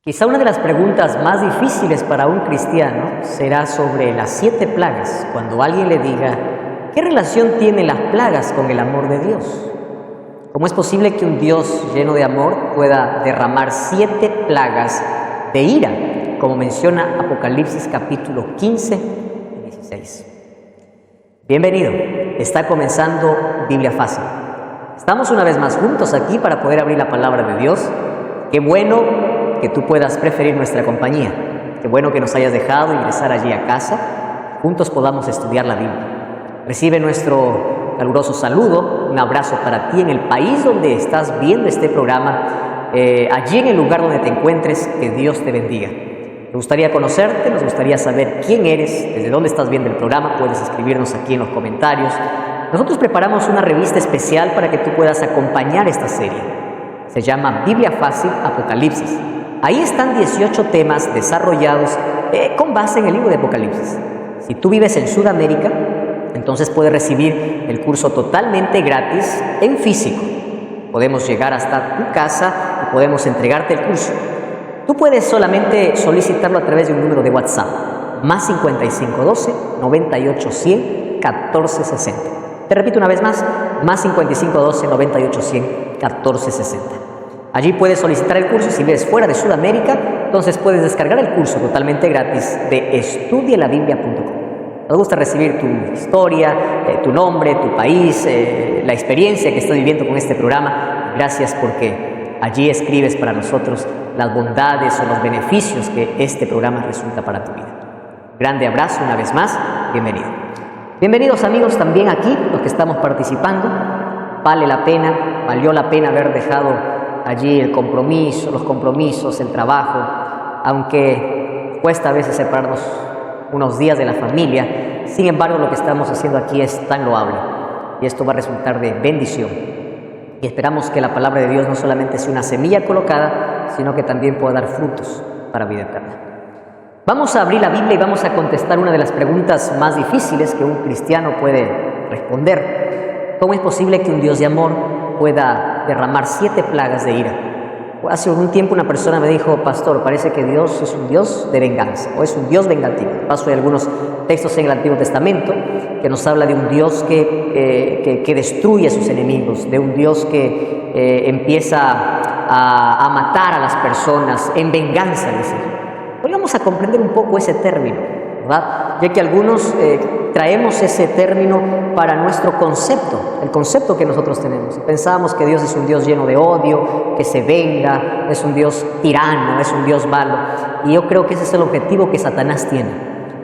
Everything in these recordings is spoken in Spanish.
Quizá una de las preguntas más difíciles para un cristiano será sobre las 7 plagas, cuando alguien le diga, ¿qué relación tienen las plagas con el amor de Dios? ¿Cómo es posible que un Dios lleno de amor pueda derramar 7 plagas de ira, como menciona Apocalipsis capítulo 15 y 16? Bienvenido, está comenzando Biblia Fácil. Estamos una vez más juntos aquí para poder abrir la palabra de Dios. Qué bueno que tú puedas preferir nuestra compañía. Qué bueno que nos hayas dejado ingresar allí a casa. Juntos podamos estudiar la Biblia. Recibe nuestro caluroso saludo, un abrazo para ti en el país donde estás viendo este programa, allí en el lugar donde te encuentres, que Dios te bendiga. Nos gustaría conocerte, nos gustaría saber quién eres, desde dónde estás viendo el programa, puedes escribirnos aquí en los comentarios. Nosotros preparamos una revista especial para que tú puedas acompañar esta serie. Se llama Biblia Fácil Apocalipsis. Ahí están 18 temas desarrollados con base en el libro de Apocalipsis. Si tú vives en Sudamérica, entonces puedes recibir el curso totalmente gratis en físico. Podemos llegar hasta tu casa y podemos entregarte el curso. Tú puedes solamente solicitarlo a través de un número de WhatsApp, más 5512 98 100 1460. Te repito una vez más, más 5512 98 100 1460. Allí puedes solicitar el curso. Si vives fuera de Sudamérica, entonces puedes descargar el curso totalmente gratis de estudielabiblia.com. Nos gusta recibir tu historia, tu nombre, tu país, la experiencia que estás viviendo con este programa. Gracias porque allí escribes para nosotros las bondades o los beneficios que este programa resulta para tu vida. Grande abrazo una vez más, bienvenido. Bienvenidos amigos también aquí, los que estamos participando. Valió la pena haber dejado allí el compromiso, los compromisos, el trabajo, aunque cuesta a veces separarnos unos días de la familia. Sin embargo, lo que estamos haciendo aquí es tan loable y esto va a resultar de bendición. Y esperamos que la palabra de Dios no solamente sea una semilla colocada, sino que también pueda dar frutos para vida eterna. Vamos a abrir la Biblia y vamos a contestar una de las preguntas más difíciles que un cristiano puede responder. ¿Cómo es posible que un Dios de amor pueda derramar 7 plagas de ira? Hace un tiempo una persona me dijo, pastor, parece que Dios es un Dios de venganza o es un Dios vengativo. Paso de algunos textos en el Antiguo Testamento que nos habla de un Dios que destruye a sus enemigos, de un Dios que empieza a matar a las personas en venganza. Hoy vamos a comprender un poco ese término, ¿verdad? Ya que algunos traemos ese término para nuestro concepto, el concepto que nosotros tenemos. Pensamos que Dios es un Dios lleno de odio, que se venga, es un Dios tirano, es un Dios malo. Y yo creo que ese es el objetivo que Satanás tiene.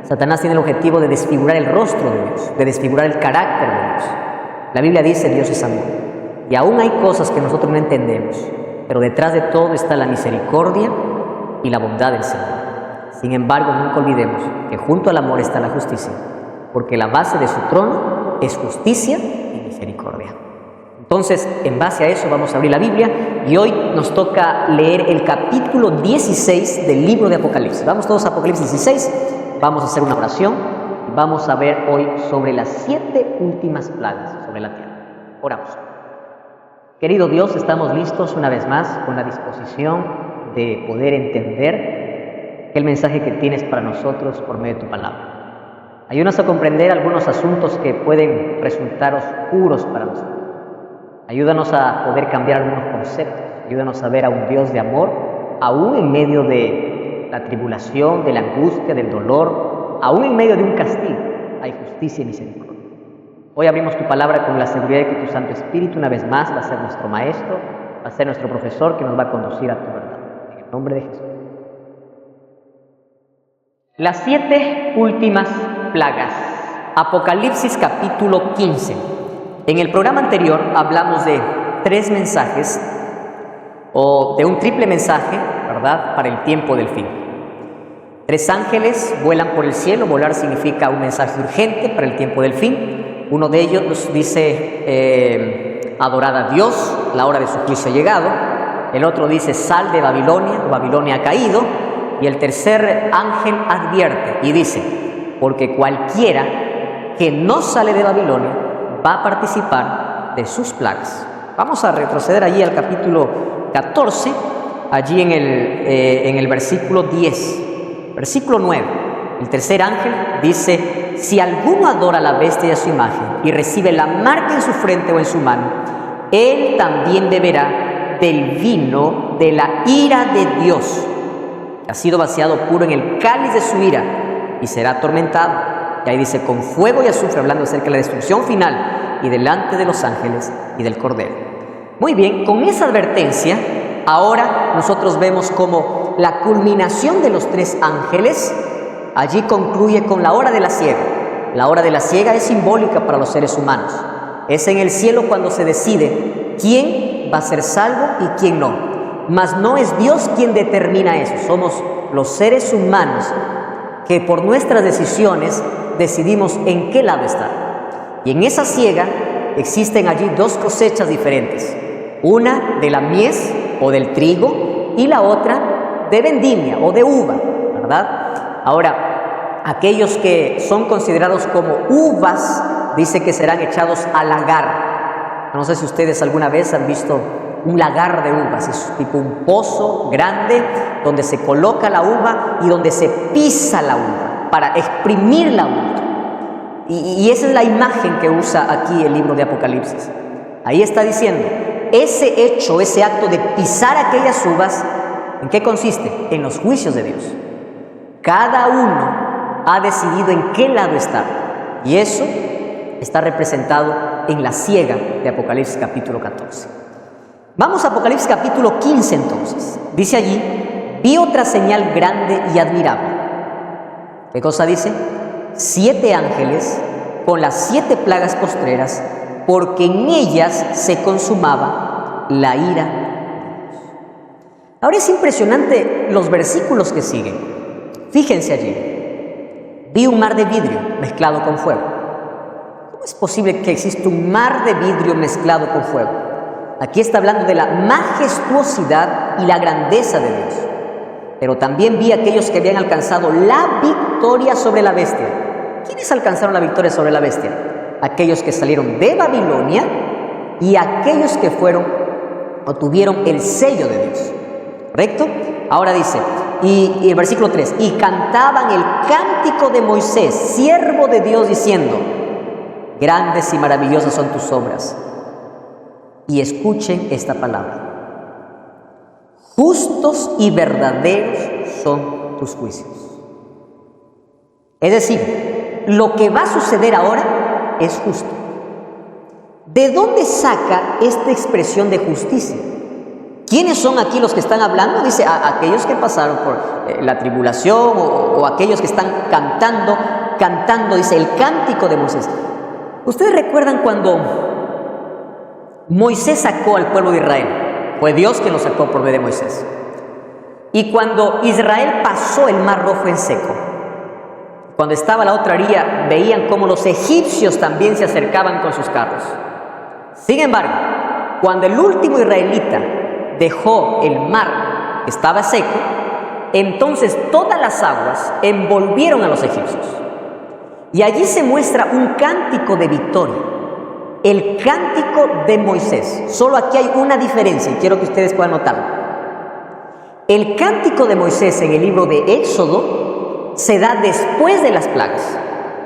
Satanás tiene el objetivo de desfigurar el rostro de Dios, de desfigurar el carácter de Dios. La Biblia dice Dios es amor. Y aún hay cosas que nosotros no entendemos, pero detrás de todo está la misericordia y la bondad del Señor. Sin embargo, nunca olvidemos que junto al amor está la justicia, porque la base de su trono es justicia y misericordia. Entonces, en base a eso vamos a abrir la Biblia y hoy nos toca leer el capítulo 16 del libro de Apocalipsis. Vamos todos a Apocalipsis 16, vamos a hacer una oración y vamos a ver hoy sobre las 7 últimas plagas sobre la tierra. Oramos. Querido Dios, estamos listos una vez más con la disposición de poder entender el mensaje que tienes para nosotros por medio de tu palabra. Ayúdanos a comprender algunos asuntos que pueden resultar oscuros para nosotros. Ayúdanos a poder cambiar algunos conceptos. Ayúdanos a ver a un Dios de amor, aún en medio de la tribulación, de la angustia, del dolor, aún en medio de un castigo. Hay justicia y misericordia. Hoy abrimos tu palabra con la seguridad de que tu Santo Espíritu una vez más va a ser nuestro maestro, va a ser nuestro profesor que nos va a conducir a tu verdad. En el nombre de Jesús. Las 7 últimas plagas. Apocalipsis capítulo 15. En el programa anterior hablamos de 3 mensajes o de un triple mensaje, ¿verdad?, para el tiempo del fin. 3 ángeles vuelan por el cielo. Volar significa un mensaje urgente para el tiempo del fin. Uno de ellos nos dice, adorad a Dios, la hora de su juicio ha llegado. El otro dice, sal de Babilonia, Babilonia ha caído. Y el tercer ángel advierte y dice, porque cualquiera que no sale de Babilonia va a participar de sus plagas. Vamos a retroceder allí al capítulo 14 allí en el versículo 10, versículo 9, el tercer ángel dice: si alguno adora a la bestia y a su imagen y recibe la marca en su frente o en su mano, él también beberá del vino de la ira de Dios, que ha sido vaciado puro en el cáliz de su ira, y será atormentado. Y ahí dice: con fuego y azufre, hablando acerca de la destrucción final, y delante de los ángeles y del Cordero. Muy bien, con esa advertencia, ahora nosotros vemos como la culminación de los tres ángeles allí concluye con la hora de la siega. La hora de la siega es simbólica para los seres humanos. Es en el cielo cuando se decide quién va a ser salvo y quién no. Mas no es Dios quien determina eso. Somos los seres humanos que por nuestras decisiones decidimos en qué lado estar. Y en esa siega existen allí dos cosechas diferentes. Una de la mies o del trigo y la otra de vendimia o de uva, ¿verdad? Ahora, aquellos que son considerados como uvas, dice que serán echados al lagar. No sé si ustedes alguna vez han visto un lagar de uvas. Es tipo un pozo grande donde se coloca la uva y donde se pisa la uva para exprimir la uva. Y esa es la imagen que usa aquí el libro de Apocalipsis. Ahí está diciendo, ese hecho, ese acto de pisar aquellas uvas, ¿en qué consiste? En los juicios de Dios. Cada uno ha decidido en qué lado estar. Y eso está representado en la siega de Apocalipsis capítulo 14. Vamos a Apocalipsis capítulo 15 entonces. Dice allí: vi otra señal grande y admirable. ¿Qué cosa dice? 7 ángeles con las 7 plagas postreras, porque en ellas se consumaba la ira de Dios. Ahora es impresionante los versículos que siguen. Fíjense allí. Vi un mar de vidrio mezclado con fuego. ¿Cómo es posible que exista un mar de vidrio mezclado con fuego? Aquí está hablando de la majestuosidad y la grandeza de Dios. Pero también vi aquellos que habían alcanzado la victoria sobre la bestia. ¿Quiénes alcanzaron la victoria sobre la bestia? Aquellos que salieron de Babilonia y aquellos que fueron o tuvieron el sello de Dios. ¿Correcto? Ahora dice, y el versículo 3, y cantaban el cántico de Moisés, siervo de Dios, diciendo: grandes y maravillosas son tus obras. Y escuchen esta palabra: justos y verdaderos son tus juicios. Es decir, lo que va a suceder ahora es justo. ¿De dónde saca esta expresión de justicia? ¿Quiénes son aquí los que están hablando? Dice, aquellos que pasaron por la tribulación o aquellos que están cantando, dice, el cántico de Moisés. ¿Ustedes recuerdan cuando Moisés sacó al pueblo de Israel? Fue Dios quien lo sacó por medio de Moisés. Y cuando Israel pasó el mar rojo en seco, cuando estaba la otra orilla, veían cómo los egipcios también se acercaban con sus carros. Sin embargo, cuando el último israelita dejó el mar que estaba seco, entonces todas las aguas envolvieron a los egipcios. Y allí se muestra un cántico de victoria, el cántico de Moisés. Solo aquí hay una diferencia y quiero que ustedes puedan notarlo. El cántico de Moisés en el libro de Éxodo se da después de las plagas,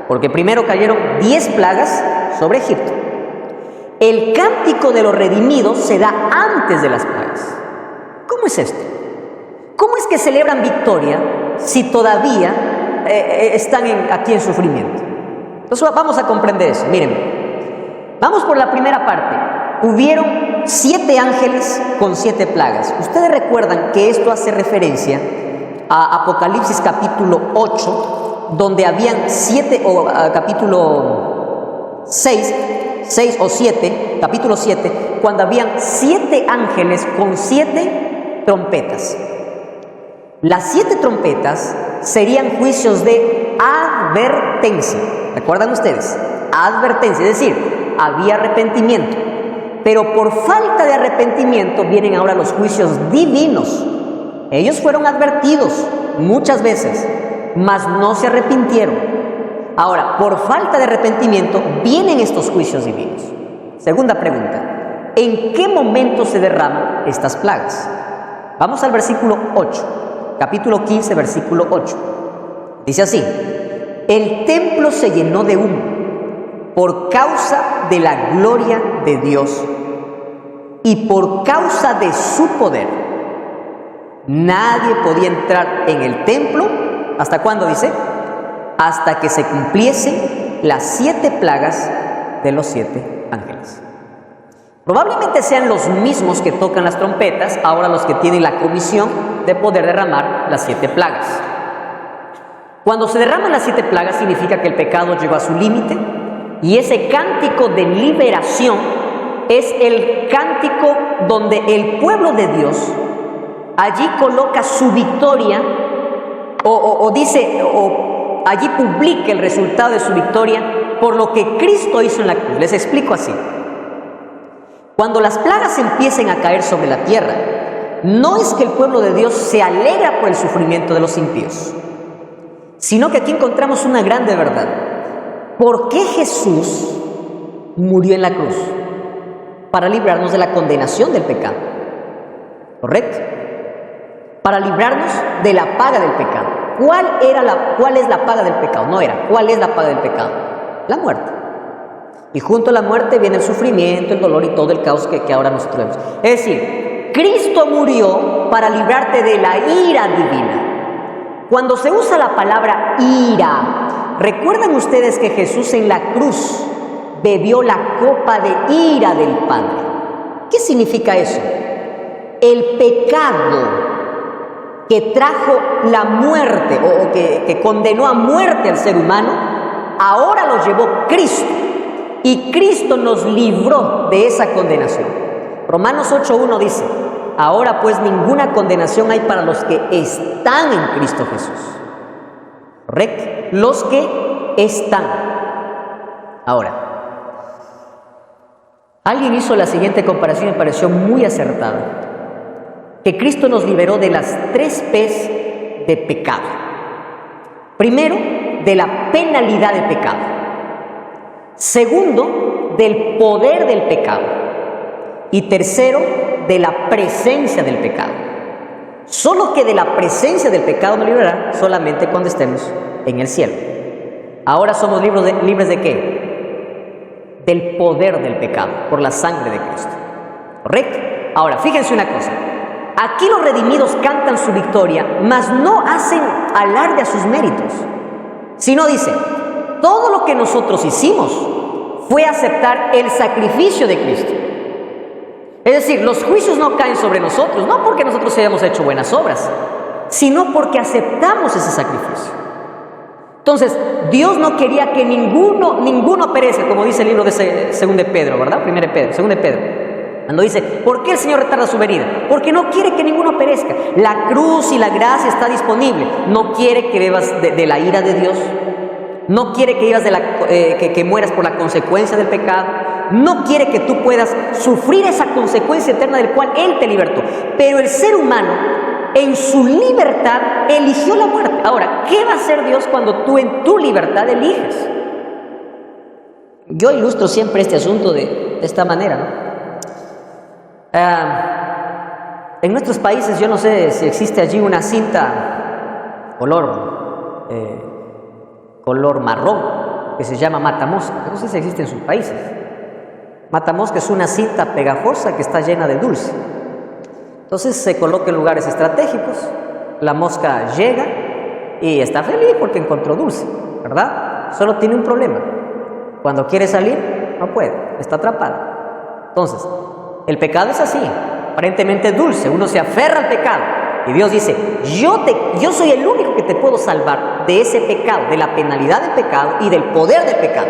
porque primero cayeron 10 plagas sobre Egipto. El cántico de los redimidos se da antes de las plagas. ¿Cómo es esto? ¿Cómo es que celebran victoria si todavía están aquí en sufrimiento? Entonces vamos a comprender eso. Miren, vamos por la primera parte. Hubieron 7 ángeles con 7 plagas. Ustedes recuerdan que esto hace referencia a Apocalipsis capítulo 8, donde habían 7, o capítulo 6 o 7, capítulo 7, cuando habían 7 ángeles con 7 trompetas. Las 7 trompetas serían juicios de advertencia. ¿Recuerdan ustedes? Advertencia, es decir, había arrepentimiento. Pero por falta de arrepentimiento vienen ahora los juicios divinos. Ellos fueron advertidos muchas veces, mas no se arrepintieron. Ahora, por falta de arrepentimiento vienen estos juicios divinos. Segunda pregunta: ¿en qué momento se derraman estas plagas? Vamos al versículo 8, capítulo 15, versículo 8. Dice así: el templo se llenó de humo por causa de la gloria de Dios y por causa de su poder. Nadie podía entrar en el templo, ¿hasta cuándo dice? Hasta que se cumpliesen las 7 plagas de los 7 ángeles. Probablemente sean los mismos que tocan las trompetas, ahora los que tienen la comisión de poder derramar las 7 plagas. Cuando se derraman las 7 plagas significa que el pecado llegó a su límite, y ese cántico de liberación es el cántico donde el pueblo de Dios allí coloca su victoria o allí publica el resultado de su victoria por lo que Cristo hizo en la cruz. Les explico así: cuando las plagas empiecen a caer sobre la tierra, no es que el pueblo de Dios se alegra por el sufrimiento de los impíos, sino que aquí encontramos una grande verdad. ¿Por qué Jesús murió en la cruz? Para librarnos de la condenación del pecado, ¿correcto? Para librarnos de la paga del pecado. ¿Cuál es la paga del pecado? No era, ¿cuál es la paga del pecado? La muerte. Y junto a la muerte viene el sufrimiento, el dolor y todo el caos que ahora nosotros vemos. Es decir, Cristo murió para librarte de la ira divina. Cuando se usa la palabra ira, ¿recuerdan ustedes que Jesús en la cruz bebió la copa de ira del Padre? ¿Qué significa eso? El pecado que trajo la muerte o que condenó a muerte al ser humano, ahora lo llevó Cristo. Y Cristo nos libró de esa condenación. Romanos 8:1 dice: ahora pues ninguna condenación hay para los que están en Cristo Jesús. ¿Correcto? Los que están. Ahora, alguien hizo la siguiente comparación y me pareció muy acertada: que Cristo nos liberó de las 3 P's de pecado. Primero, de la penalidad del pecado. Segundo, del poder del pecado. Y tercero, de la presencia del pecado. Solo que de la presencia del pecado nos librará solamente cuando estemos en el cielo. Ahora somos libres de ¿qué? Del poder del pecado, por la sangre de Cristo. ¿Correcto? Ahora, fíjense una cosa. Aquí los redimidos cantan su victoria, mas no hacen alarde a sus méritos, sino dicen: todo lo que nosotros hicimos fue aceptar el sacrificio de Cristo. Es decir, los juicios no caen sobre nosotros, no porque nosotros hayamos hecho buenas obras, sino porque aceptamos ese sacrificio. Entonces, Dios no quería que ninguno perezca, como dice el libro de 2 de Pedro, ¿verdad? 2 de Pedro. Cuando dice: ¿por qué el Señor retarda su venida? Porque no quiere que ninguno perezca. La cruz y la gracia está disponible. No quiere que bebas de la ira de Dios. No quiere que vivas que mueras por la consecuencia del pecado. No quiere que tú puedas sufrir esa consecuencia eterna del cual Él te libertó. Pero el ser humano, en su libertad, eligió la muerte. Ahora, ¿qué va a hacer Dios cuando tú en tu libertad eliges? Yo ilustro siempre este asunto de esta manera, ¿no? En nuestros países, yo no sé si existe allí una cinta color marrón que se llama matamosca. No sé si existe en sus países. Matamosca es una cinta pegajosa que está llena de dulce. Entonces se coloca en lugares estratégicos. La mosca llega y está feliz porque encontró dulce, ¿verdad? Solo tiene un problema: cuando quiere salir no puede, está atrapada. Entonces, el pecado es así, aparentemente dulce, uno se aferra al pecado y Dios dice: yo soy el único que te puedo salvar de ese pecado, de la penalidad del pecado y del poder del pecado.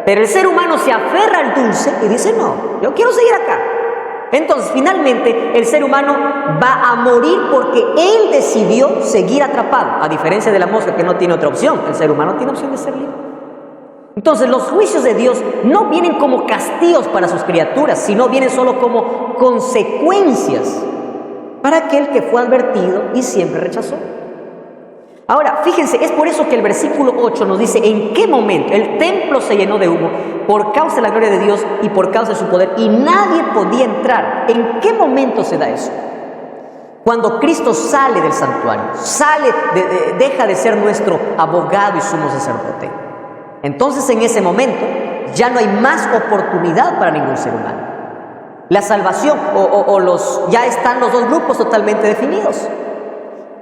Pero el ser humano se aferra al dulce y dice: no, yo quiero seguir acá. Entonces, finalmente, el ser humano va a morir porque él decidió seguir atrapado, a diferencia de la mosca, que no tiene otra opción. El ser humano tiene opción de ser libre. Entonces, los juicios de Dios no vienen como castigos para sus criaturas, sino vienen solo como consecuencias para aquel que fue advertido y siempre rechazó. Ahora, fíjense, es por eso que el versículo 8 nos dice en qué momento el templo se llenó de humo por causa de la gloria de Dios y por causa de su poder, y nadie podía entrar. ¿En qué momento se da eso? Cuando Cristo sale del santuario, deja de ser nuestro abogado y sumo sacerdote, entonces en ese momento ya no hay más oportunidad para ningún ser humano. La salvación ya están los dos grupos totalmente definidos.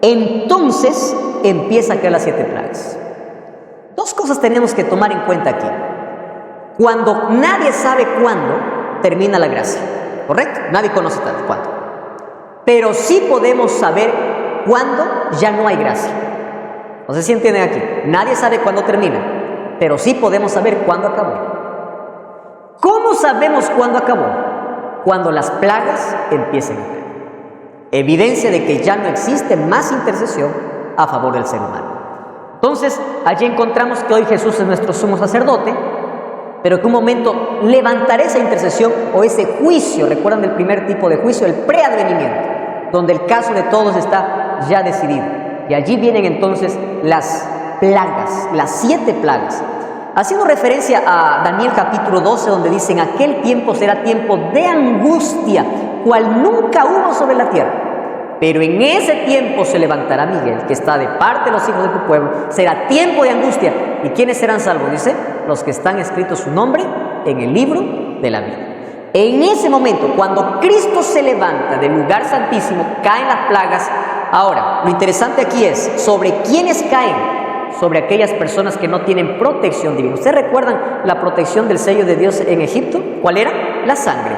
Entonces empieza a caer las 7 plagas. Dos cosas tenemos que tomar en cuenta aquí. Cuando nadie sabe cuándo termina la gracia, ¿correcto? Nadie conoce tanto cuándo. Pero sí podemos saber cuándo ya no hay gracia. No sé si entienden aquí. Nadie sabe cuándo termina, pero sí podemos saber cuándo acabó. ¿Cómo sabemos cuándo acabó? Cuando las plagas empiecen a caer. Evidencia de que ya no existe más intercesión a favor del ser humano. Entonces, allí encontramos que hoy Jesús es nuestro sumo sacerdote, pero que un momento levantará esa intercesión o ese juicio. ¿Recuerdan del primer tipo de juicio? El preadvenimiento, donde el caso de todos está ya decidido. Y allí vienen entonces las plagas, las 7 plagas. Haciendo referencia a Daniel capítulo 12, donde dice: en aquel tiempo será tiempo de angustia, cual nunca hubo sobre la tierra. Pero en ese tiempo se levantará Miguel, que está de parte de los hijos de tu pueblo. Será tiempo de angustia. ¿Y quiénes serán salvos? Dice: los que están escritos su nombre en el libro de la vida. En ese momento, cuando Cristo se levanta del lugar santísimo, caen las plagas. Ahora, lo interesante aquí es sobre quiénes caen. Sobre aquellas personas que no tienen protección divina. ¿Ustedes recuerdan la protección del sello de Dios en Egipto? ¿Cuál era? La sangre.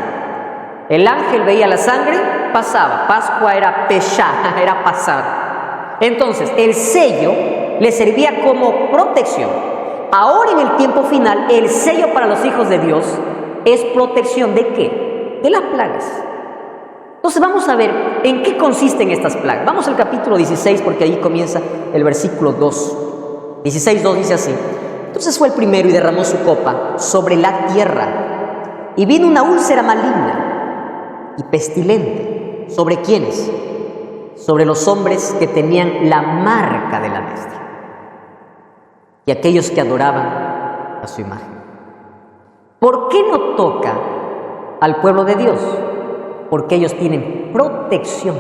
El ángel veía la sangre, pasaba. Pascua era peshá, era pasar. Entonces, el sello le servía como protección. Ahora, en el tiempo final, el sello para los hijos de Dios es protección ¿de qué? De las plagas. Entonces, vamos a ver en qué consisten estas plagas. Vamos al capítulo 16, porque ahí comienza el versículo 2. 16:2 dice así: entonces fue el primero y derramó su copa sobre la tierra, y vino una úlcera maligna y pestilente. ¿Sobre quiénes? Sobre los hombres que tenían la marca de la bestia y aquellos que adoraban a su imagen. ¿Por qué no toca al pueblo de Dios? Porque ellos tienen protección.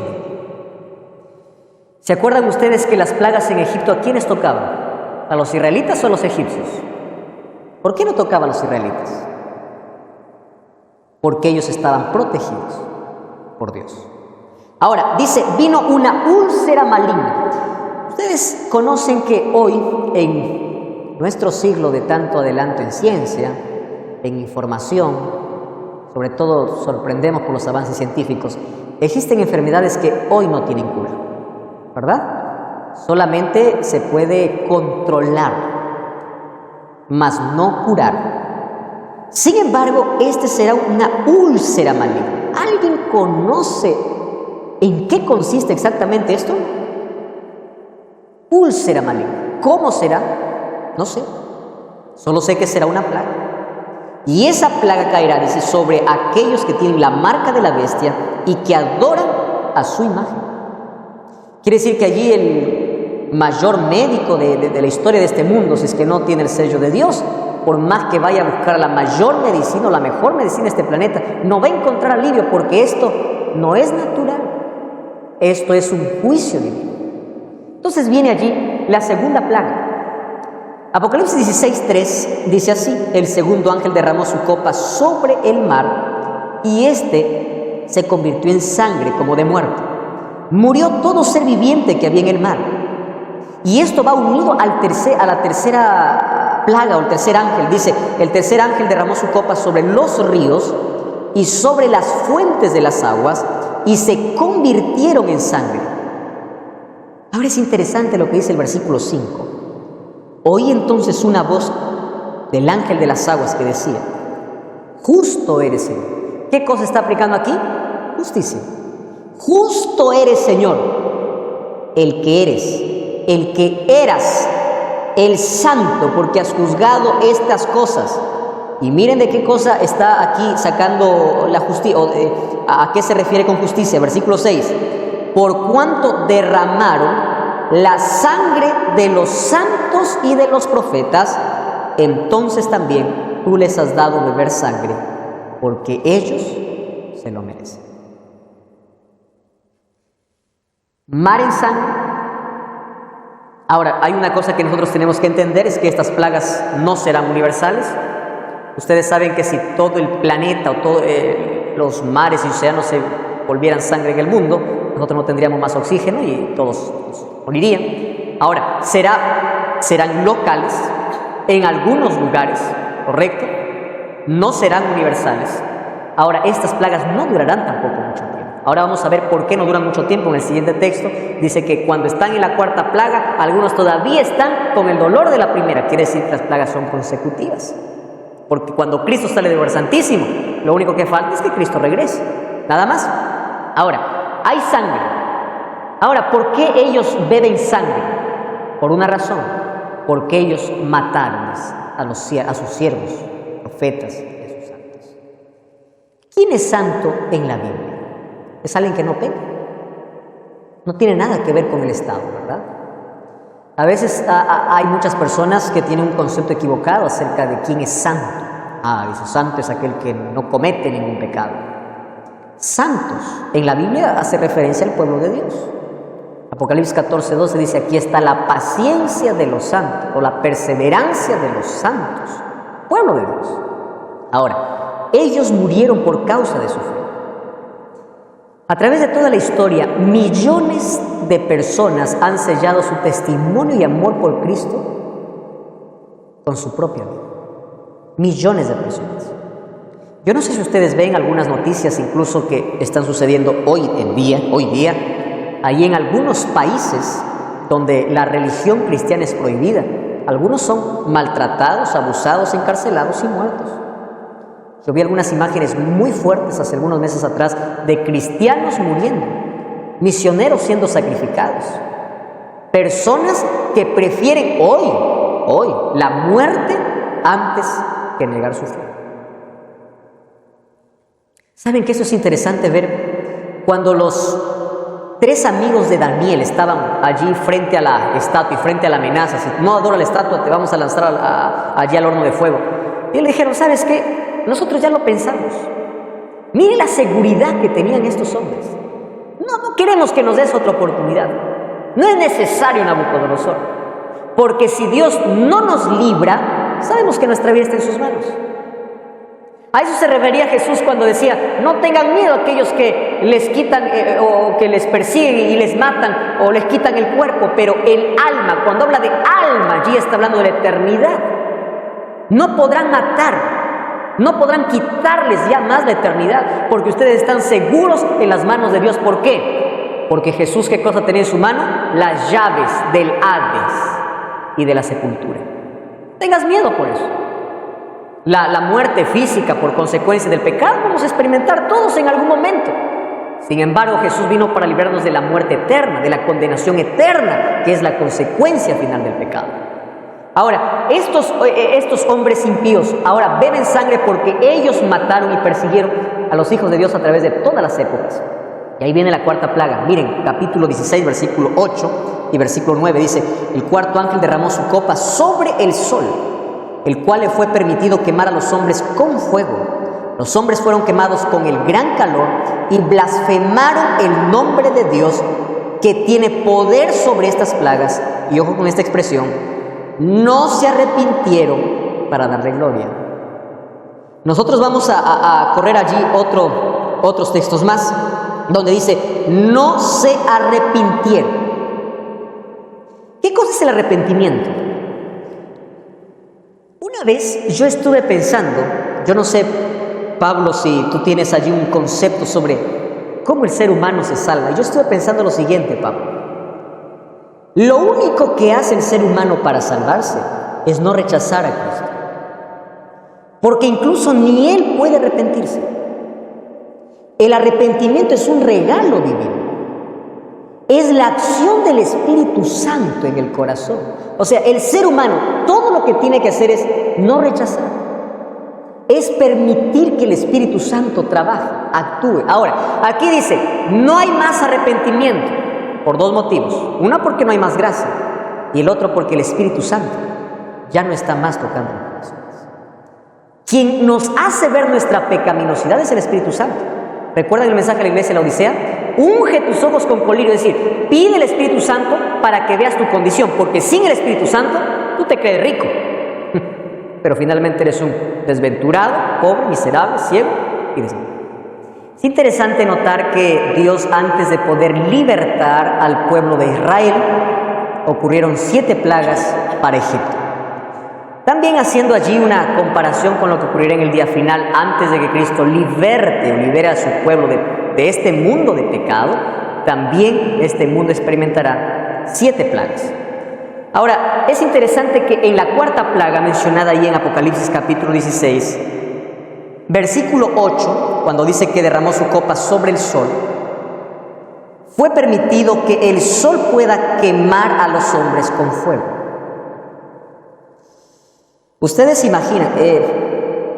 ¿Se acuerdan ustedes que las plagas en Egipto a quiénes tocaban? ¿A los israelitas o a los egipcios? ¿Por qué no tocaban a los israelitas? Porque ellos estaban protegidos por Dios. Ahora, dice, vino una úlcera maligna. Ustedes conocen que hoy, en nuestro siglo de tanto adelanto en ciencia, en información, sobre todo sorprendemos por los avances científicos, existen enfermedades que hoy no tienen cura, ¿verdad? Solamente se puede controlar, mas no curar. Sin embargo, este será una úlcera maligna. ¿Alguien conoce en qué consiste exactamente esto? Úlcera maligna. ¿Cómo será? No sé. Solo sé que será una plaga. Y esa plaga caerá, dice, sobre aquellos que tienen la marca de la bestia y que adoran a su imagen. Quiere decir que allí el mayor médico de la historia de este mundo, si es que no tiene el sello de Dios, por más que vaya a buscar la mayor medicina o la mejor medicina de este planeta, no va a encontrar alivio, porque esto no es natural. Esto es un juicio divino. Entonces viene allí la segunda plaga. Apocalipsis 16:3 dice así: el segundo ángel derramó su copa sobre el mar, y éste se convirtió en sangre como de muerte. Murió todo ser viviente que había en el mar. Y esto va unido a la tercera plaga o el tercer ángel. Dice, el tercer ángel derramó su copa sobre los ríos y sobre las fuentes de las aguas, y se convirtieron en sangre. Ahora es interesante lo que dice el versículo 5. Oí entonces una voz del ángel de las aguas que decía: justo eres, Señor. ¿Qué cosa está aplicando aquí? Justicia. Justo eres, Señor, el que eres, el que eras, el santo, porque has juzgado estas cosas. Y miren de qué cosa está aquí sacando la justicia, a qué se refiere con justicia. Versículo 6. Por cuanto derramaron la sangre de los santos y de los profetas, entonces también tú les has dado beber sangre, porque ellos se lo merecen. mar en sangre. Ahora, hay una cosa que nosotros tenemos que entender, es que estas plagas no serán universales. Ustedes saben que si todo el planeta o todos los mares y océanos se volvieran sangre en el mundo, nosotros no tendríamos más oxígeno y todos morirían. Ahora, serán locales en algunos lugares, ¿correcto? No serán universales. Ahora, estas plagas no durarán tampoco mucho tiempo. Ahora vamos a ver por qué no duran mucho tiempo. En el siguiente texto dice que cuando están en la cuarta plaga, algunos todavía están con el dolor de la primera. Quiere decir que las plagas son consecutivas. Porque cuando Cristo sale del lugar santísimo, lo único que falta es que Cristo regrese. Nada más. Ahora, hay sangre. Ahora, ¿por qué ellos beben sangre? Por una razón. Porque ellos mataron a sus siervos, profetas y a sus santos. ¿Quién es santo en la Biblia? Es alguien que no peca. No tiene nada que ver con el Estado, ¿verdad? A veces hay muchas personas que tienen un concepto equivocado acerca de quién es santo. Dice, santo es aquel que no comete ningún pecado. Santos, en la Biblia hace referencia al pueblo de Dios. Apocalipsis 14:12 dice, aquí está la paciencia de los santos, o la perseverancia de los santos, pueblo de Dios. Ahora, ellos murieron por causa de su fe. A través de toda la historia, millones de personas han sellado su testimonio y amor por Cristo con su propia vida. Millones de personas. Yo no sé si ustedes ven algunas noticias incluso que están sucediendo hoy día, ahí en algunos países donde la religión cristiana es prohibida. Algunos son maltratados, abusados, encarcelados y muertos. Yo vi algunas imágenes muy fuertes hace algunos meses atrás de cristianos muriendo, misioneros siendo sacrificados, personas que prefieren hoy, la muerte antes que negar su fe. ¿Saben que eso es interesante ver? Cuando los 3 amigos de Daniel estaban allí frente a la estatua y frente a la amenaza, si no adora la estatua te vamos a lanzar allí al horno de fuego. Y le dijeron, ¿sabes qué? Nosotros ya lo pensamos. Mire la seguridad que tenían estos hombres. No queremos que nos des otra oportunidad. No es necesario, Nabucodonosor, porque si Dios no nos libra, sabemos que nuestra vida está en sus manos. A eso se refería Jesús cuando decía, no tengan miedo a aquellos que les quitan o que les persiguen y les matan o les quitan el cuerpo, pero el alma, cuando habla de alma, allí está hablando de la eternidad. No podrán matar. No podrán quitarles ya más la eternidad, porque ustedes están seguros en las manos de Dios. ¿Por qué? Porque Jesús, ¿qué cosa tenía en su mano? Las llaves del Hades y de la sepultura. No tengas miedo por eso. La muerte física por consecuencia del pecado vamos a experimentar todos en algún momento. Sin embargo, Jesús vino para librarnos de la muerte eterna, de la condenación eterna, que es la consecuencia final del pecado. Ahora, estos hombres impíos ahora beben sangre porque ellos mataron y persiguieron a los hijos de Dios a través de todas las épocas. Y ahí viene la cuarta plaga. Miren, capítulo 16, versículo 8 y versículo 9 dice, el cuarto ángel derramó su copa sobre el sol, el cual le fue permitido quemar a los hombres con fuego. Los hombres fueron quemados con el gran calor y blasfemaron el nombre de Dios, que tiene poder sobre estas plagas. Y ojo con esta expresión, no se arrepintieron para darle gloria. Nosotros vamos a correr allí otros textos más, donde dice, no se arrepintieron. ¿Qué cosa es el arrepentimiento? Una vez yo estuve pensando, yo no sé, Pablo, si tú tienes allí un concepto sobre cómo el ser humano se salva. Yo estuve pensando lo siguiente, Pablo. Lo único que hace el ser humano para salvarse es no rechazar a Cristo. Porque incluso ni él puede arrepentirse. El arrepentimiento es un regalo divino. Es la acción del Espíritu Santo en el corazón. O sea, el ser humano, todo lo que tiene que hacer es no rechazar. Es permitir que el Espíritu Santo trabaje, actúe. Ahora, aquí dice, no hay más arrepentimiento. Por 2 motivos. Una, porque no hay más gracia. Y el otro, porque el Espíritu Santo ya no está más tocando los corazones. Quien nos hace ver nuestra pecaminosidad es el Espíritu Santo. ¿Recuerdan el mensaje de la iglesia de la Odisea? unge tus ojos con colirio, es decir, pide el Espíritu Santo para que veas tu condición, porque sin el Espíritu Santo tú te crees rico, pero finalmente eres un desventurado, pobre, miserable, ciego y desnudo. Es interesante notar que Dios, antes de poder libertar al pueblo de Israel, ocurrieron 7 plagas para Egipto. También haciendo allí una comparación con lo que ocurrirá en el día final, antes de que Cristo libere a su pueblo de este mundo de pecado, también este mundo experimentará 7 plagas. Ahora, es interesante que en la 4ª plaga mencionada ahí en Apocalipsis capítulo 16, versículo 8, cuando dice que derramó su copa sobre el sol, fue permitido que el sol pueda quemar a los hombres con fuego. Ustedes imaginan,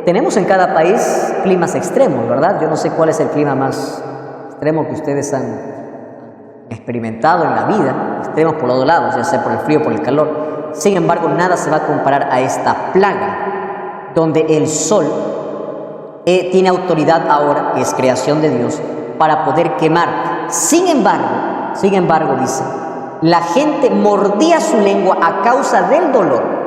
tenemos en cada país climas extremos, ¿verdad? Yo no sé cuál es el clima más extremo que ustedes han experimentado en la vida, extremos por los dos lados, ya sea por el frío o por el calor. Sin embargo, nada se va a comparar a esta plaga, donde el sol tiene autoridad ahora, que es creación de Dios, para poder quemar. Sin embargo, dice, la gente mordía su lengua a causa del dolor.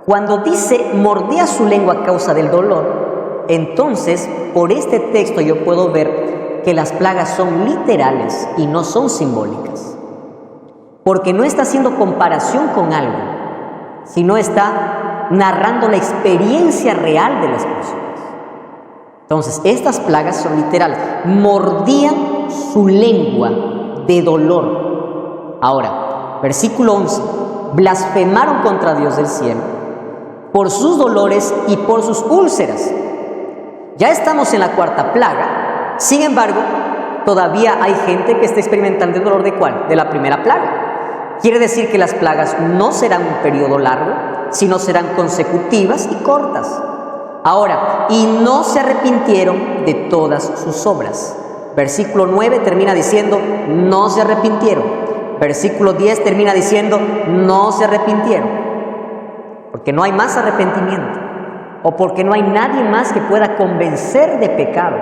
Cuando dice mordía su lengua a causa del dolor, entonces por este texto yo puedo ver que las plagas son literales y no son simbólicas, porque no está haciendo comparación con algo, sino está narrando la experiencia real de las personas. Entonces, estas plagas son literales, mordían su lengua de dolor. Ahora, versículo 11, blasfemaron contra Dios del cielo por sus dolores y por sus úlceras. Ya estamos en la 4ª plaga, sin embargo, todavía hay gente que está experimentando el dolor ¿de cuál? De la primera plaga. Quiere decir que las plagas no serán un periodo largo, sino serán consecutivas y cortas. Ahora, y no se arrepintieron de todas sus obras. Versículo 9 termina diciendo, no se arrepintieron. Versículo 10 termina diciendo, no se arrepintieron. Porque no hay más arrepentimiento, o porque no hay nadie más que pueda convencer de pecado.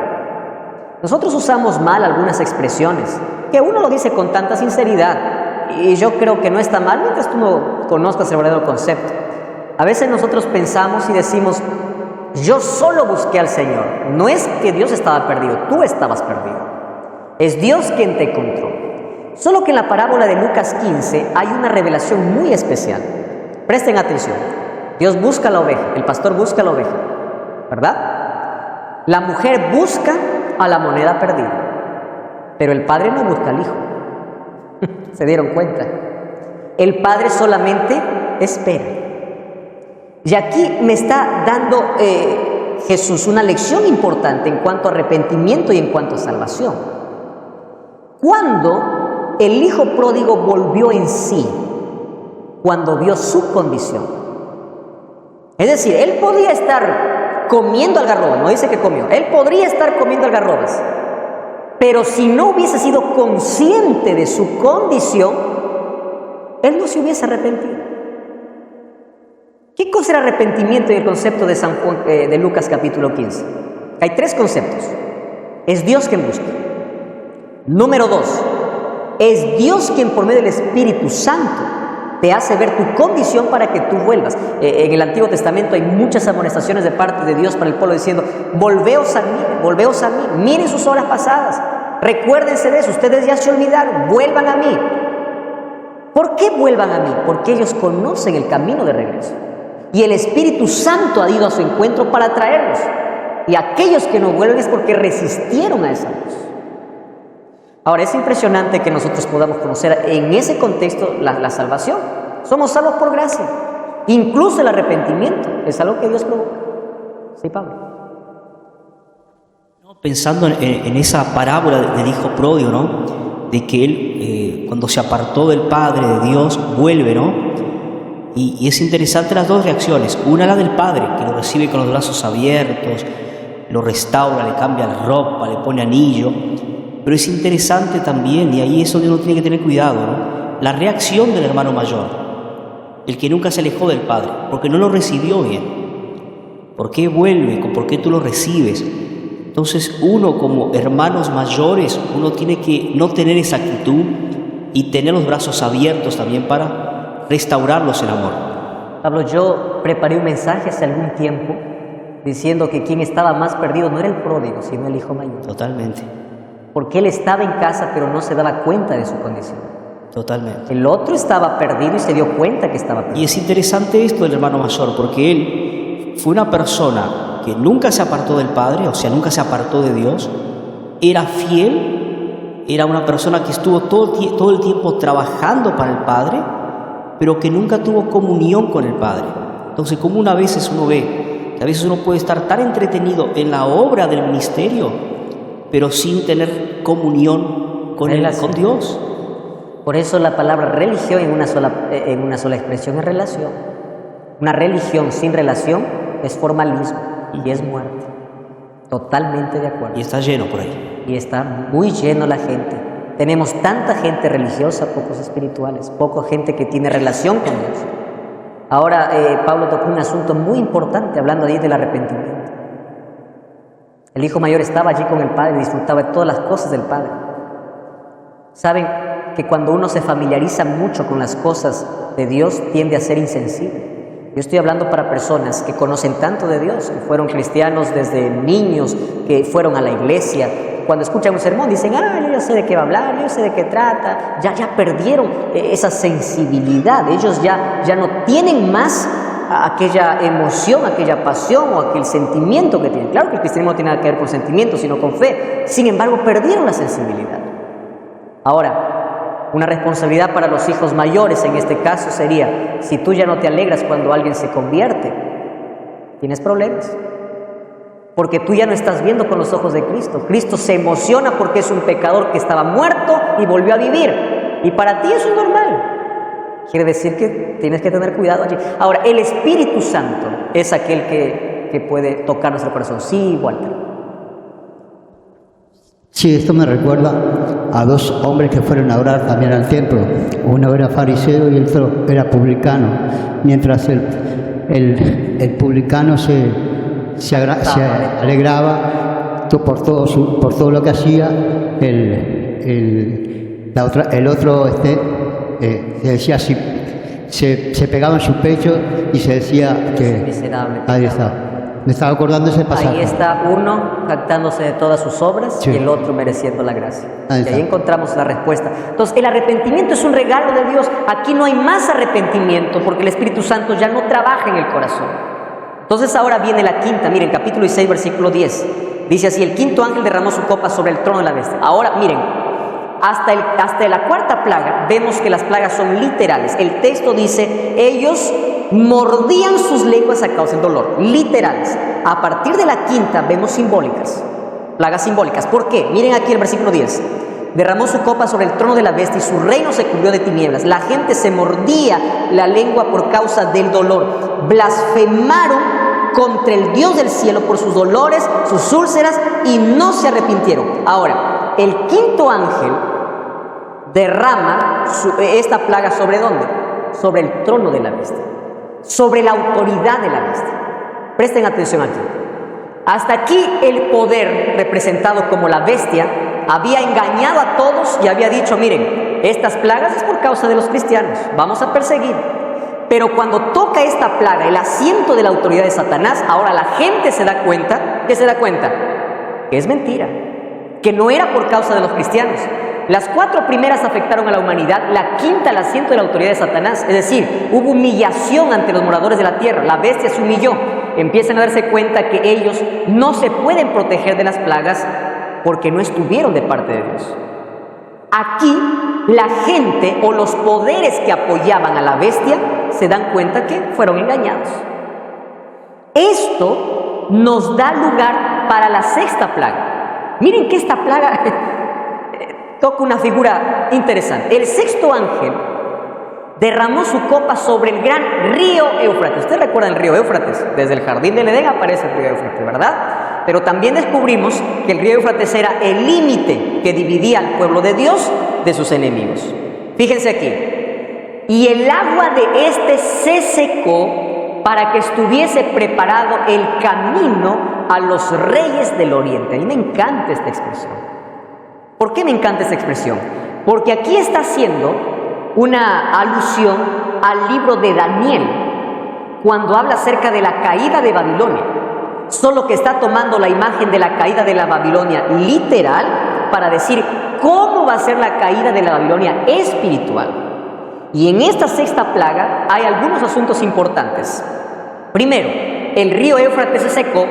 Nosotros usamos mal algunas expresiones, que uno lo dice con tanta sinceridad, y yo creo que no está mal mientras tú no conozcas el verdadero concepto. A veces nosotros pensamos y decimos, yo solo busqué al Señor. No es que Dios estaba perdido, tú estabas perdido. Es Dios quien te encontró. Solo que en la parábola de Lucas 15 hay una revelación muy especial. Presten atención. Dios busca a la oveja, el pastor busca a la oveja, ¿verdad? La mujer busca a la moneda perdida, pero el padre no busca al hijo. ¿Se dieron cuenta? El padre solamente espera. Y aquí me está dando Jesús una lección importante en cuanto a arrepentimiento y en cuanto a salvación. Cuando el hijo pródigo volvió en sí, cuando vio su condición. Es decir, él podía estar comiendo algarrobas, no dice que comió, él podría estar comiendo algarrobas, pero si no hubiese sido consciente de su condición, él no se hubiese arrepentido. ¿Qué cosa era arrepentimiento y el concepto de San Juan, de Lucas capítulo 15? Hay 3 conceptos. Es Dios quien busca. Número 2, es Dios quien por medio del Espíritu Santo te hace ver tu condición para que tú vuelvas. En el Antiguo Testamento hay muchas amonestaciones de parte de Dios para el pueblo diciendo, volveos a mí, miren sus obras pasadas, recuérdense de eso, ustedes ya se olvidaron, vuelvan a mí. ¿Por qué vuelvan a mí? Porque ellos conocen el camino de regreso. Y el Espíritu Santo ha ido a su encuentro para traerlos. Y aquellos que no vuelven es porque resistieron a esa luz. Ahora, es impresionante que nosotros podamos conocer en ese contexto la salvación. Somos salvos por gracia. Incluso el arrepentimiento es algo que Dios provoca. Sí, Pablo. Pensando en esa parábola del hijo pródigo, ¿no? De que él, cuando se apartó del Padre, de Dios, vuelve, ¿no? Y es interesante las 2 reacciones. Una, la del Padre, que lo recibe con los brazos abiertos, lo restaura, le cambia la ropa, le pone anillo. Pero es interesante también, y ahí es donde uno tiene que tener cuidado, ¿no? La reacción del hermano mayor, el que nunca se alejó del Padre, porque no lo recibió bien. ¿Por qué vuelve? ¿Por qué tú lo recibes? Entonces uno como hermanos mayores, uno tiene que no tener esa actitud y tener los brazos abiertos también para restaurarlos en amor. Pablo, yo preparé un mensaje hace algún tiempo diciendo que quien estaba más perdido no era el pródigo, sino el hijo mayor. Totalmente. Porque él estaba en casa, pero no se daba cuenta de su condición. Totalmente. El otro estaba perdido y se dio cuenta que estaba perdido. Y es interesante esto del hermano mayor, porque él fue una persona que nunca se apartó del Padre, o sea, nunca se apartó de Dios, era fiel, era una persona que estuvo todo el tiempo trabajando para el Padre, pero que nunca tuvo comunión con el Padre. Entonces, como una vez uno ve que a veces uno puede estar tan entretenido en la obra del ministerio, pero sin tener comunión con Dios. Por eso la palabra religión en una sola expresión es relación. Una religión sin relación es formalismo y es muerte. Totalmente de acuerdo. Y está lleno por ahí. Y está muy lleno la gente. Tenemos tanta gente religiosa, pocos espirituales, poca gente que tiene relación con Dios. Ahora Pablo tocó un asunto muy importante hablando ahí del arrepentimiento. El hijo mayor estaba allí con el padre y disfrutaba de todas las cosas del padre. Saben que cuando uno se familiariza mucho con las cosas de Dios, tiende a ser insensible. Yo estoy hablando para personas que conocen tanto de Dios, que fueron cristianos desde niños, que fueron a la iglesia. Cuando escuchan un sermón dicen, yo ya sé de qué va a hablar, yo sé de qué trata. Ya perdieron esa sensibilidad. Ellos ya no tienen más aquella emoción, aquella pasión o aquel sentimiento que tienen. Claro que el cristianismo no tiene nada que ver con sentimientos, sino con fe. Sin embargo, perdieron la sensibilidad. Ahora, una responsabilidad para los hijos mayores en este caso sería, si tú ya no te alegras cuando alguien se convierte, tienes problemas. Porque tú ya no estás viendo con los ojos de Cristo. Cristo se emociona porque es un pecador que estaba muerto y volvió a vivir. Y para ti eso es normal. Quiere decir que tienes que tener cuidado allí. Ahora, el Espíritu Santo es aquel que puede tocar nuestro corazón. Sí, Walter. Sí, esto me recuerda a dos hombres que fueron a orar también al templo. Uno era fariseo y el otro era publicano. Mientras el publicano se alegraba por todo lo que hacía, el otro se decía así, se pegaba en su pecho y se decía que miserable. Ahí está. Me estaba acordando ese pasaje. Ahí está uno jactándose de todas sus obras, sí, y el otro mereciendo la gracia. Y ahí encontramos la respuesta. Entonces, el arrepentimiento es un regalo de Dios. Aquí no hay más arrepentimiento porque el Espíritu Santo ya no trabaja en el corazón. Entonces ahora viene la quinta. Miren, capítulo 16, versículo 10. Dice así: el quinto ángel derramó su copa sobre el trono de la bestia. Ahora, miren, hasta la cuarta plaga vemos que las plagas son literales. El texto dice, ellos mordían sus lenguas a causa del dolor. Literales. A partir de la quinta vemos simbólicas. Plagas simbólicas. ¿Por qué? Miren aquí el versículo 10. Derramó su copa sobre el trono de la bestia y su reino se cubrió de tinieblas. La gente se mordía la lengua por causa del dolor. Blasfemaron contra el Dios del cielo por sus dolores, sus úlceras, y no se arrepintieron. Ahora, el quinto ángel derrama esta plaga ¿sobre dónde? Sobre el trono de la bestia, sobre la autoridad de la bestia. Presten atención aquí. Hasta aquí el poder representado como la bestia había engañado a todos y había dicho, miren, estas plagas es por causa de los cristianos, vamos a perseguir. Pero cuando toca esta plaga, el asiento de la autoridad de Satanás, ahora la gente se da cuenta, ¿qué se da cuenta? Que es mentira, que no era por causa de los cristianos. Las 4 primeras afectaron a la humanidad, la quinta el asiento de la autoridad de Satanás. Es decir, hubo humillación ante los moradores de la tierra, la bestia se humilló. Empiezan a darse cuenta que ellos no se pueden proteger de las plagas porque no estuvieron de parte de Dios. Aquí la gente o los poderes que apoyaban a la bestia se dan cuenta que fueron engañados. Esto nos da lugar para la sexta plaga. Miren que esta plaga toca una figura interesante. El sexto ángel derramó su copa sobre el gran río Éufrates. ¿Ustedes recuerdan el río Éufrates? Desde el jardín del Edén aparece el río Éufrates, ¿verdad? Pero también descubrimos que el río Éufrates era el límite que dividía al pueblo de Dios de sus enemigos. Fíjense aquí. Y el agua de este se secó para que estuviese preparado el camino a los reyes del oriente. A mí me encanta esta expresión. ¿Por qué me encanta esta expresión? Porque aquí está haciendo una alusión al libro de Daniel, cuando habla acerca de la caída de Babilonia. Solo que está tomando la imagen de la caída de la Babilonia literal para decir cómo va a ser la caída de la Babilonia espiritual. Y en esta sexta plaga hay algunos asuntos importantes. Primero, el río Éufrates se secó.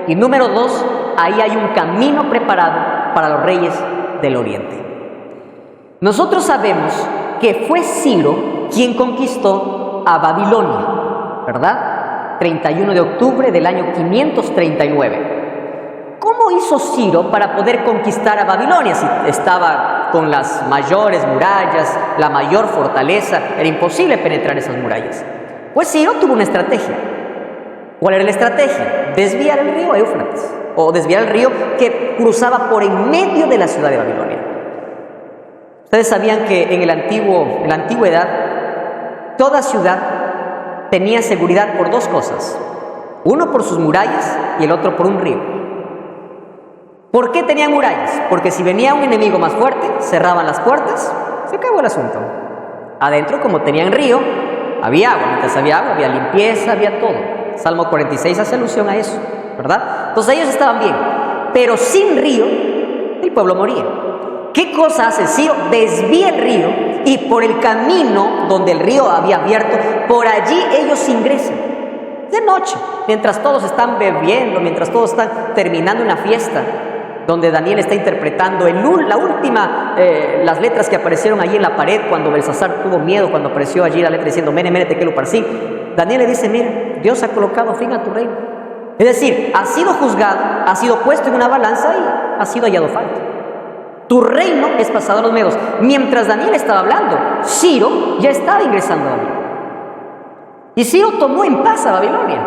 Y número 2, ahí hay un camino preparado para los reyes del oriente. Nosotros sabemos que fue Ciro quien conquistó a Babilonia, ¿verdad? 31 de octubre del año 539. ¿Cómo hizo Ciro para poder conquistar a Babilonia? Si estaba con las mayores murallas, la mayor fortaleza, era imposible penetrar esas murallas. Pues Ciro tuvo una estrategia. ¿Cuál era la estrategia? Desviar el río Éufrates, o desviar el río que cruzaba por en medio de la ciudad de Babilonia. Ustedes sabían que en la antigüedad, toda ciudad tenía seguridad por dos cosas. Uno por sus murallas y el otro por un río. ¿Por qué tenían murallas? Porque si venía un enemigo más fuerte, cerraban las puertas, se acabó el asunto. Adentro, como tenían río, había agua. Mientras había agua, había limpieza, había todo. Salmo 46 hace alusión a eso, ¿verdad? Entonces ellos estaban bien. Pero sin río, el pueblo moría. ¿Qué cosa hace Ciro? Desvía el río y por el camino donde el río había abierto, por allí ellos ingresan. De noche, mientras todos están bebiendo, mientras todos están terminando una fiesta, donde Daniel está interpretando las letras que aparecieron allí en la pared cuando Belsasar tuvo miedo, cuando apareció allí la letra diciendo Mene, Mene, Tekel, Uparsin. Daniel le dice, mira, Dios ha colocado fin a tu reino. Es decir, ha sido juzgado, ha sido puesto en una balanza y ha sido hallado falta. Tu reino es pasado a los medos. Mientras Daniel estaba hablando, Ciro ya estaba ingresando a Babilonia. Y Ciro tomó en paz a Babilonia.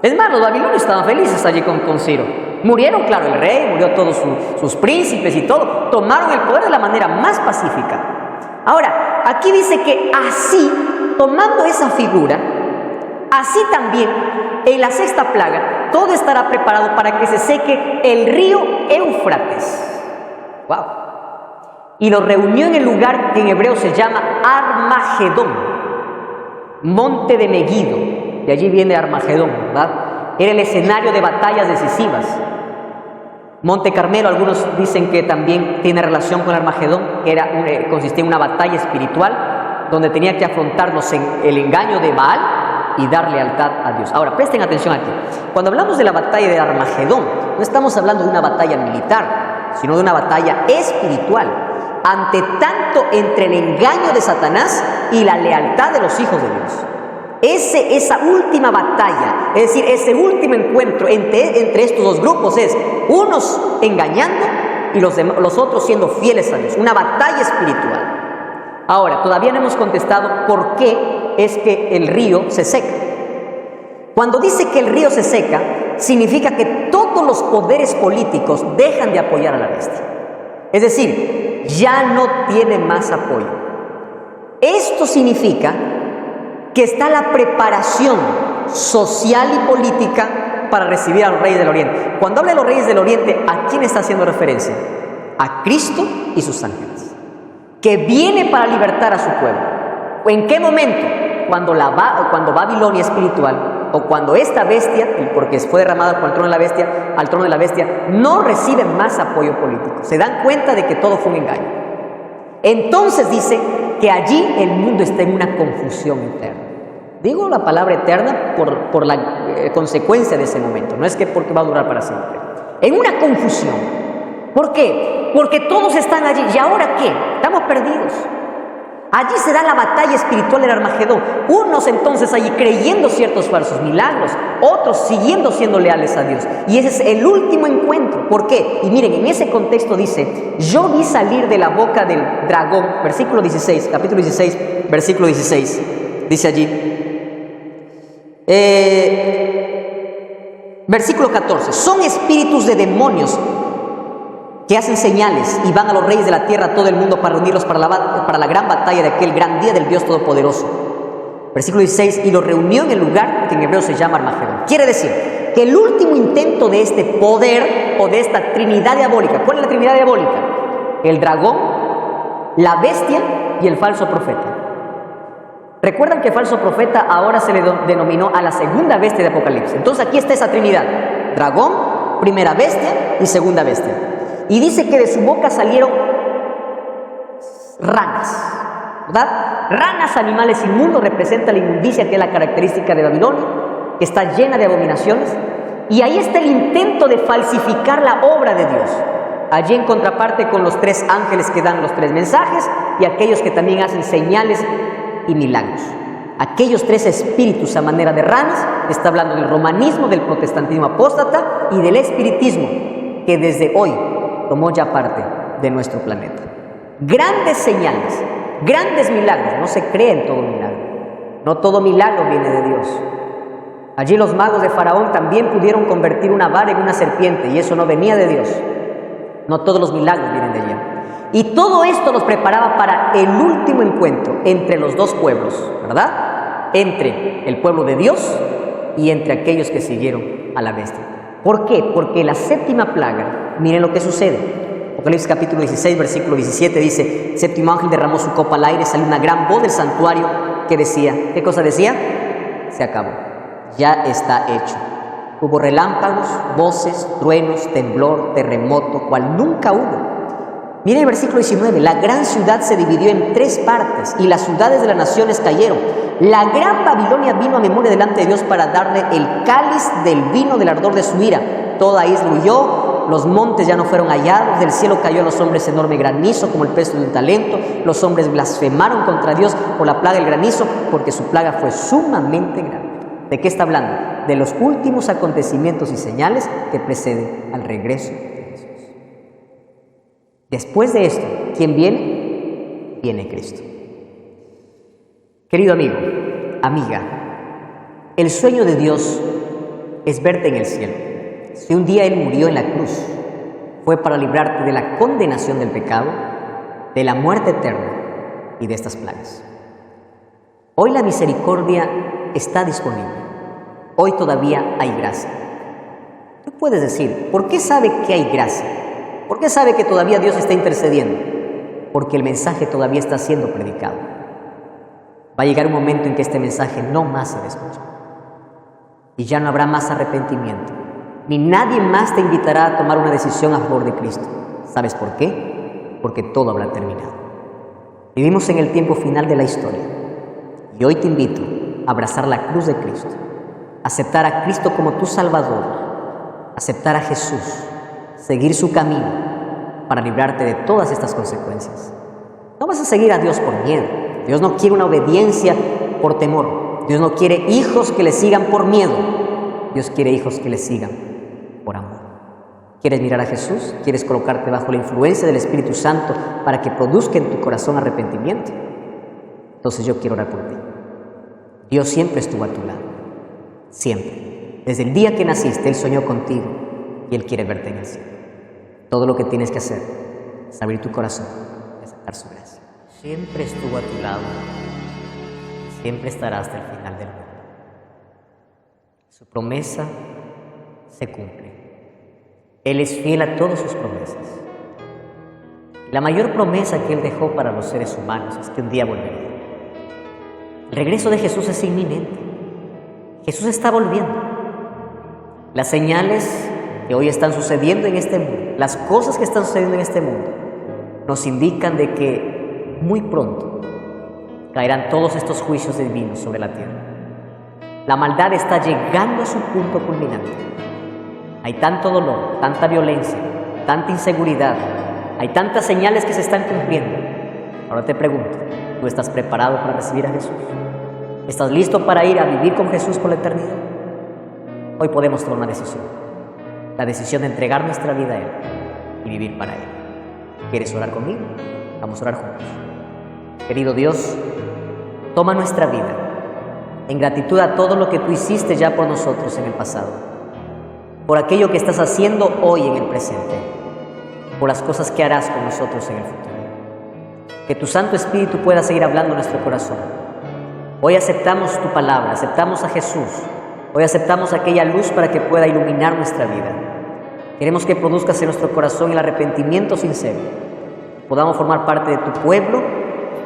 Es más, los babilonios estaban felices allí con Ciro. Murieron, claro, el rey, murió todos sus príncipes y todo. Tomaron el poder de la manera más pacífica. Ahora, aquí dice que así, tomando esa figura, así también, en la sexta plaga, todo estará preparado para que se seque el río Éufrates. ¡Wow! Y lo reunió en el lugar que en hebreo se llama Armagedón, monte de Megiddo. De allí viene Armagedón, ¿verdad? Era el escenario de batallas decisivas. Monte Carmelo, algunos dicen que también tiene relación con Armagedón, que consistía en una batalla espiritual donde tenía que afrontarnos en el engaño de Baal y dar lealtad a Dios. Ahora, presten atención aquí. Cuando hablamos de la batalla de Armagedón, no estamos hablando de una batalla militar, sino de una batalla espiritual, ante tanto entre el engaño de Satanás y la lealtad de los hijos de Dios. Esa última batalla, es decir, ese último encuentro entre estos dos grupos es unos engañando y los otros siendo fieles a Dios. Una batalla espiritual. Ahora, todavía no hemos contestado por qué es que el río se seca. Cuando dice que el río se seca, significa que todos los poderes políticos dejan de apoyar a la bestia. Es decir, ya no tiene más apoyo. Esto significa que está la preparación social y política para recibir a los reyes del Oriente. Cuando habla de los reyes del Oriente, ¿a quién está haciendo referencia? A Cristo y sus ángeles, que viene para libertar a su pueblo. ¿En qué momento? Cuando Babilonia espiritual, o cuando esta bestia, porque fue derramada por el trono de la bestia, no recibe más apoyo político. Se dan cuenta de que todo fue un engaño. Entonces dice que allí el mundo está en una confusión eterna. Digo la palabra eterna por la consecuencia de ese momento, no es que porque va a durar para siempre. En una confusión. ¿Por qué? Porque todos están allí. ¿Y ahora qué? Estamos perdidos. Allí se da la batalla espiritual del Armagedón. Unos entonces allí creyendo ciertos falsos milagros, otros siguiendo siendo leales a Dios. Y ese es el último encuentro. ¿Por qué? Y miren, en ese contexto dice, yo vi salir de la boca del dragón, versículo 16, capítulo 16, versículo 16, dice allí. Versículo 14, son espíritus de demonios que hacen señales y van a los reyes de la tierra, a todo el mundo, para reunirlos para la gran batalla de aquel gran día del Dios Todopoderoso. Versículo 16, y lo reunió en el lugar que en hebreo se llama Armagedón. Quiere decir que el último intento de este poder o de esta trinidad diabólica, ¿cuál es la trinidad diabólica? El dragón, la bestia y el falso profeta. Recuerdan que falso profeta ahora se le denominó a la segunda bestia de Apocalipsis. Entonces aquí está esa trinidad: dragón, primera bestia y segunda bestia. Y dice que de su boca salieron ranas, ¿verdad? Ranas, animales inmundos, representa la inmundicia que es la característica de Babilonia, que está llena de abominaciones. Y ahí está el intento de falsificar la obra de Dios. Allí en contraparte con los 3 ángeles que dan los 3 mensajes y aquellos que también hacen señales y milagros. Aquellos 3 espíritus a manera de ranas, está hablando del romanismo, del protestantismo apóstata y del espiritismo, que desde hoy tomó ya parte de nuestro planeta. Grandes señales, grandes milagros. No se cree en todo milagro. No todo milagro viene de Dios. Allí los magos de Faraón también pudieron convertir una vara en una serpiente, y eso no venía de Dios. No todos los milagros vienen de allí. Y todo esto los preparaba para el último encuentro entre los 2 pueblos, ¿verdad? Entre el pueblo de Dios y entre aquellos que siguieron a la bestia. ¿Por qué? Porque la 7ª plaga, miren lo que sucede. Apocalipsis capítulo 16, versículo 17 dice: el 7º ángel derramó su copa al aire, salió una gran voz del santuario que decía, ¿qué cosa decía? Se acabó, ya está hecho. Hubo relámpagos, voces, truenos, temblor, terremoto, cual nunca hubo. Miren el versículo 19, la gran ciudad se dividió en 3 partes y las ciudades de las naciones cayeron. La gran Babilonia vino a memoria delante de Dios para darle el cáliz del vino del ardor de su ira. Toda isla huyó, los montes ya no fueron hallados, del cielo cayó a los hombres enorme granizo como el peso de un talento. Los hombres blasfemaron contra Dios por la plaga del granizo, porque su plaga fue sumamente grande. ¿De qué está hablando? De los últimos acontecimientos y señales que preceden al regreso de Jesús. Después de esto, ¿quién viene? Viene Cristo. Querido amigo, amiga, el sueño de Dios es verte en el cielo. Si un día Él murió en la cruz, fue para librarte de la condenación del pecado, de la muerte eterna y de estas plagas. Hoy la misericordia está disponible. Hoy todavía hay gracia. Tú puedes decir, ¿por qué sabe que hay gracia? ¿Por qué sabe que todavía Dios está intercediendo? Porque el mensaje todavía está siendo predicado. Va a llegar un momento en que este mensaje no más se escucha. Y ya no habrá más arrepentimiento. Ni nadie más te invitará a tomar una decisión a favor de Cristo. ¿Sabes por qué? Porque todo habrá terminado. Vivimos en el tiempo final de la historia. Y hoy te invito a abrazar la cruz de Cristo. Aceptar a Cristo como tu Salvador. Aceptar a Jesús. Seguir su camino para librarte de todas estas consecuencias. No vas a seguir a Dios por miedo. Dios no quiere una obediencia por temor. Dios no quiere hijos que le sigan por miedo. Dios quiere hijos que le sigan por amor. ¿Quieres mirar a Jesús? ¿Quieres colocarte bajo la influencia del Espíritu Santo para que produzca en tu corazón arrepentimiento? Entonces yo quiero orar por ti. Dios siempre estuvo a tu lado. Siempre. Desde el día que naciste, Él soñó contigo y Él quiere verte en el cielo. Todo lo que tienes que hacer es abrir tu corazón y aceptar su gracia. Siempre estuvo a tu lado. Siempre estará hasta el final del mundo. Su promesa se cumple. Él es fiel a todas sus promesas. La mayor promesa que Él dejó para los seres humanos es que un día volvería. El regreso de Jesús es inminente. Jesús está volviendo. Las señales que hoy están sucediendo en este mundo, las cosas que están sucediendo en este mundo, nos indican de que muy pronto caerán todos estos juicios divinos sobre la tierra. La maldad está llegando a su punto culminante. Hay tanto dolor, tanta violencia, tanta inseguridad, hay tantas señales que se están cumpliendo. Ahora te pregunto, ¿tú estás preparado para recibir a Jesús? ¿Estás listo para ir a vivir con Jesús por la eternidad? Hoy podemos tomar una decisión. La decisión de entregar nuestra vida a Él y vivir para Él. ¿Quieres orar conmigo? Vamos a orar juntos. Querido Dios, toma nuestra vida en gratitud a todo lo que Tú hiciste ya por nosotros en el pasado, por aquello que estás haciendo hoy en el presente, por las cosas que harás con nosotros en el futuro. Que Tu Santo Espíritu pueda seguir hablando en nuestro corazón Hoy aceptamos tu palabra, aceptamos a Jesús. Hoy aceptamos aquella luz para que pueda iluminar nuestra vida. Queremos que produzcas en nuestro corazón el arrepentimiento sincero. Podamos formar parte de tu pueblo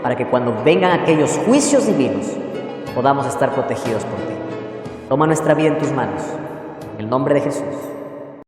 para que cuando vengan aquellos juicios divinos podamos estar protegidos por ti. Toma nuestra vida en tus manos. En el nombre de Jesús.